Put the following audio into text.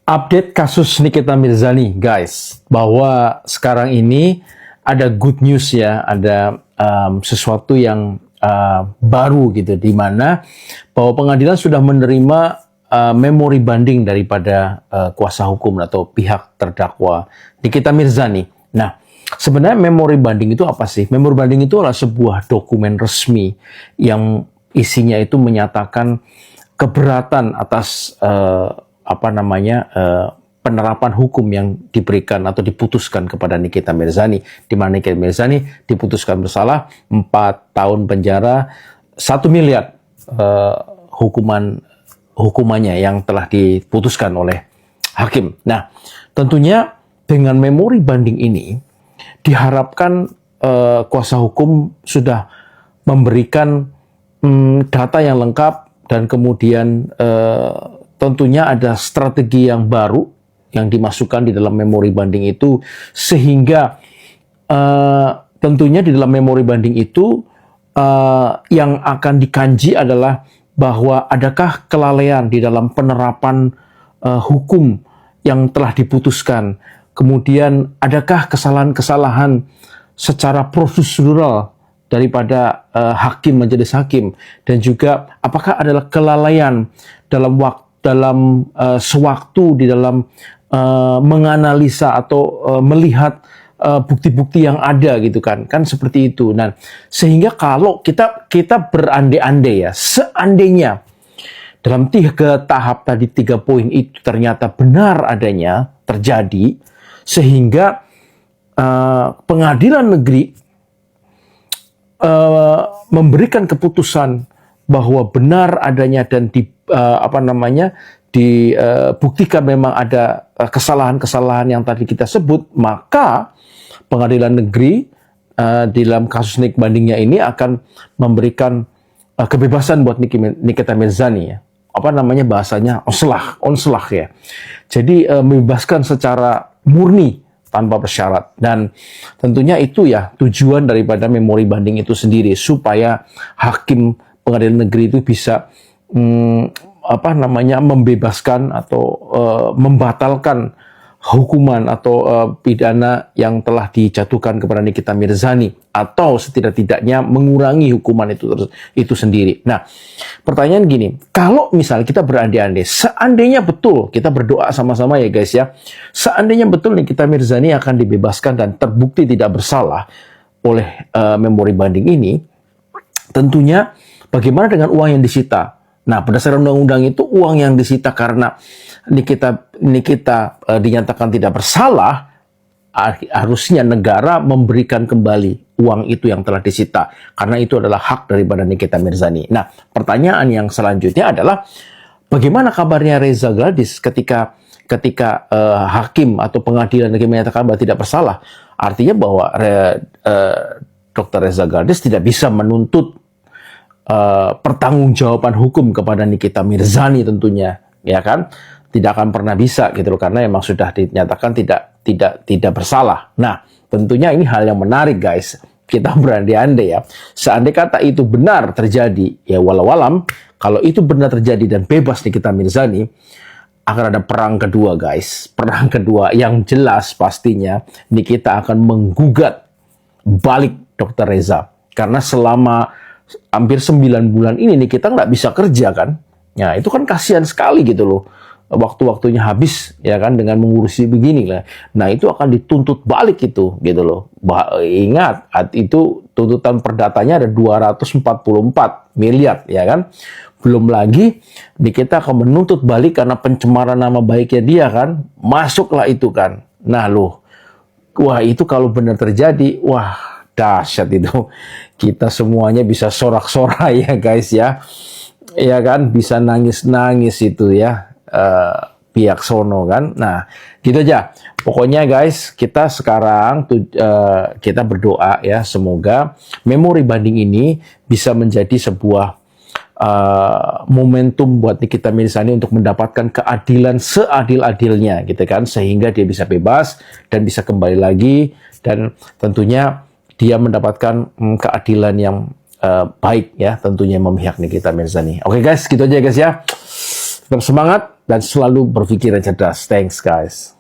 Update kasus Nikita Mirzani, guys, bahwa sekarang ini ada good news ya, ada sesuatu yang baru gitu, di mana bahwa pengadilan sudah menerima memori banding daripada kuasa hukum atau pihak terdakwa Nikita Mirzani. Nah, sebenarnya memori banding itu apa sih? Memori banding itu adalah sebuah dokumen resmi yang isinya itu menyatakan keberatan atas penerapan hukum yang diberikan atau diputuskan kepada Nikita Mirzani, di mana Nikita Mirzani diputuskan bersalah 4 tahun penjara, 1 miliar hukumannya yang telah diputuskan oleh hakim. Nah, tentunya dengan memori banding ini diharapkan kuasa hukum sudah memberikan data yang lengkap dan kemudian tentunya ada strategi yang baru yang dimasukkan di dalam memori banding itu, sehingga tentunya di dalam memori banding itu yang akan dikanji adalah bahwa adakah kelalaian di dalam penerapan hukum yang telah diputuskan, kemudian adakah kesalahan-kesalahan secara prosedural daripada hakim, majelis hakim, dan juga apakah adalah kelalaian dalam sewaktu di dalam menganalisa atau melihat bukti-bukti yang ada gitu kan seperti itu. Nah, sehingga kalau kita berandai-andai ya, seandainya dalam 3 tahap tadi, 3 poin itu ternyata benar adanya terjadi, sehingga pengadilan negeri memberikan keputusan bahwa benar adanya dan dibuktikan memang ada kesalahan-kesalahan yang tadi kita sebut, maka pengadilan negeri di dalam kasus bandingnya ini akan memberikan kebebasan buat Nikita Mirzani ya. Bahasanya onselah ya. Jadi membebaskan secara murni tanpa bersyarat, dan tentunya itu ya tujuan daripada memori banding itu sendiri, supaya hakim pengadilan negeri itu bisa membebaskan atau membatalkan hukuman atau pidana yang telah dijatuhkan kepada Nikita Mirzani, atau setidak-tidaknya mengurangi hukuman itu sendiri. Nah, pertanyaan gini, kalau misalnya kita berandai-andai, seandainya betul, kita berdoa sama-sama ya guys ya, seandainya betul Nikita Mirzani akan dibebaskan dan terbukti tidak bersalah oleh memori banding ini, tentunya bagaimana dengan uang yang disita? Nah, berdasarkan undang-undang itu, uang yang disita karena Nikita dinyatakan tidak bersalah, harusnya negara memberikan kembali uang itu yang telah disita, karena itu adalah hak daripada Nikita Mirzani. Nah, pertanyaan yang selanjutnya adalah bagaimana kabarnya Reza Gladys ketika hakim atau pengadilan negeri menyatakan bahwa tidak bersalah? Artinya bahwa Dr. Reza Gladys tidak bisa menuntut pertanggungjawaban hukum kepada Nikita Mirzani tentunya, ya kan? Tidak akan pernah bisa gitu loh, karena memang sudah dinyatakan tidak bersalah. Nah, tentunya ini hal yang menarik guys. Kita berandai-andai ya, seandainya kata itu benar terjadi, ya walau alam, kalau itu benar terjadi dan bebas Nikita Mirzani, akan ada perang kedua guys. Perang kedua yang jelas pastinya Nikita akan menggugat balik Dr. Reza, karena selama hampir 9 bulan ini Nikita nggak bisa kerja kan. Nah, itu kan kasihan sekali gitu loh. Waktu-waktunya habis ya kan dengan mengurusi begini lah. Nah, itu akan dituntut balik itu gitu loh. Ingat, itu tuntutan perdatanya ada 244 miliar ya kan. Belum lagi Nikita akan menuntut balik karena pencemaran nama baiknya dia kan. Masuklah itu kan. Nah, loh. Wah, itu kalau benar terjadi, wah dahsyat itu. Kita semuanya bisa sorak-sorai ya guys ya. Ya kan, bisa nangis-nangis itu ya. Pihak sono kan. Nah, gitu aja. Pokoknya guys, kita sekarang kita berdoa ya, semoga memori banding ini bisa menjadi sebuah momentum buat Nikita Mirzani untuk mendapatkan keadilan seadil-adilnya gitu kan, sehingga dia bisa bebas dan bisa kembali lagi, dan tentunya dia mendapatkan keadilan yang baik ya, tentunya memihak Nikita Mirzani. Oke guys, gitu aja guys ya. Tetap semangat. dan selalu berpikir yang cerdas. Thanks guys.